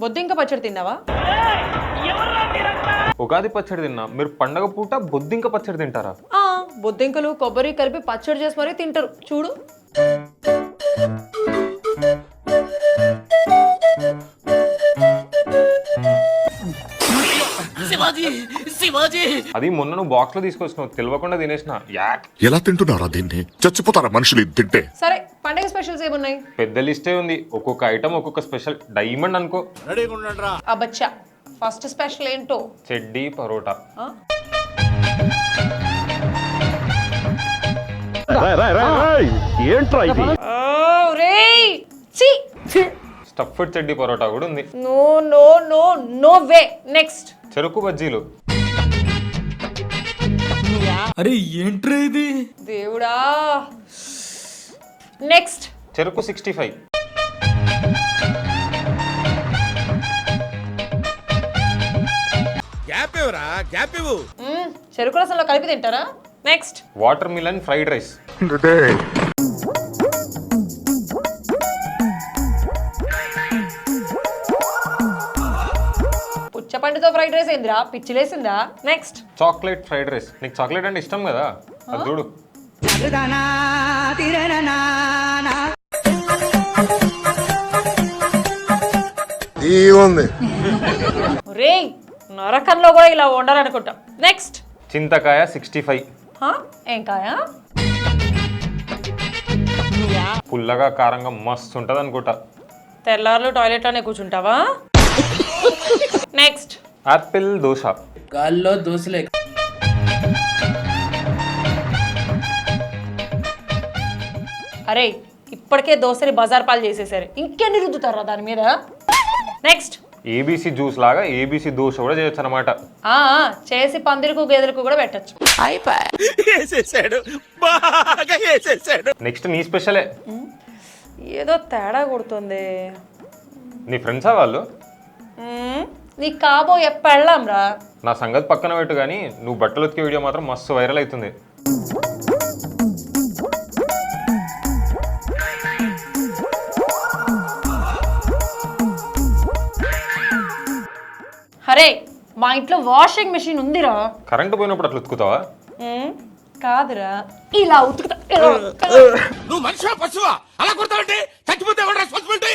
బొద్దింక పచ్చడి తిన్నావా? ఉగాది పచ్చడి తిన్నా, మీరు పండగ పూట బొద్దింక పచ్చడి తింటారా? బొద్దింకలు కొబ్బరి కలిపి పచ్చడి చేసి మరీ తింటారు చూడు. అది మొన్న నువ్వు బాక్స్ లో తీసుకొచ్చినావు, తెలియకుండా తినేసిన. ఎలా తింటున్నారా దీన్ని? చచ్చిపోతారా మనుషులు ఇది తింటే? సరే పండగ స్పెషల్స్ ఏమున్నాయి? పెద్ద లిస్టే ఉంది, ఒక్కొక్క ఐటమ్ ఒక్కొక్క స్పెషల్. డైమండ్ అనుకో. అబ్బచ్చా, ఫస్ట్ స్పెషల్ ఏంటో? చెడ్డీ పరోటా. స్టఫ్డ్ చెడ్డీ పరోటా కూడా ఉంది. No no no no way. Next చెరుకు బజ్జీలు. అరే ఏంట్రా ఇది? దేవుడా. నెక్స్ట్ చెరుకు 65. చెరుకు రసంలో కలిపి తింటారా? Next watermelon fried rice. పుచ్చపండుతో ఫ్రైడ్ రైస్ ఏందిరా, పిచ్చిలేసిందా? Next chocolate fried rice. నీకు చాక్లెట్ అంటే ఇష్టం కదా, అది చూడు. రేయ్, నరకంలో కూడా ఇలా వండాలనుకుంటా. నెక్స్ట్ చింతకాయ 65. ఏం కాయ? పుల్లగా కారంగా మస్తు ఉంటది అనుకుంటా. తెల్లార్లు టాయిలెట్ లోనే కూర్చుంటావా? Next Apple dosa. గాల్లో దోశలే. అరే, ఇప్పటికే దోశని బజార్ పాలు చేసేసారు, ఇంకెన్ని రుద్దుతారా దాని మీద? నెక్స్ట్ ఏబీసీ జ్యూస్ లాగా ఏబీసీ దోశ కూడా చేయొచ్చు అనమాట. చేసి పందిరికి గేదెలకు కూడా పెట్టచ్చు. నెక్స్ట్ నీ స్పెషలే. ఏదో తేడా కొడుతుంది. నీ ఫ్రెండ్సా వాళ్ళు? నీకు కాబోయే పెళ్ళాం రా. నా సంగతి పక్కన పెట్టు కానీ నువ్వు బట్టలు ఉతికే వీడియో మాత్రం మస్తు వైరల్ అవుతుంది. అరే, మా ఇంట్లో వాషింగ్ మెషిన్ ఉందిరా. కరెంట్ పోయినప్పుడు అట్లా ఉతుకుతావా? కాదురా, ఇలా ఉతుకుతా. నువ్వు మనిషివా పశువా? అలా కొడతావంటే చచ్చిపోతే రెస్పాన్సిబిలిటీ.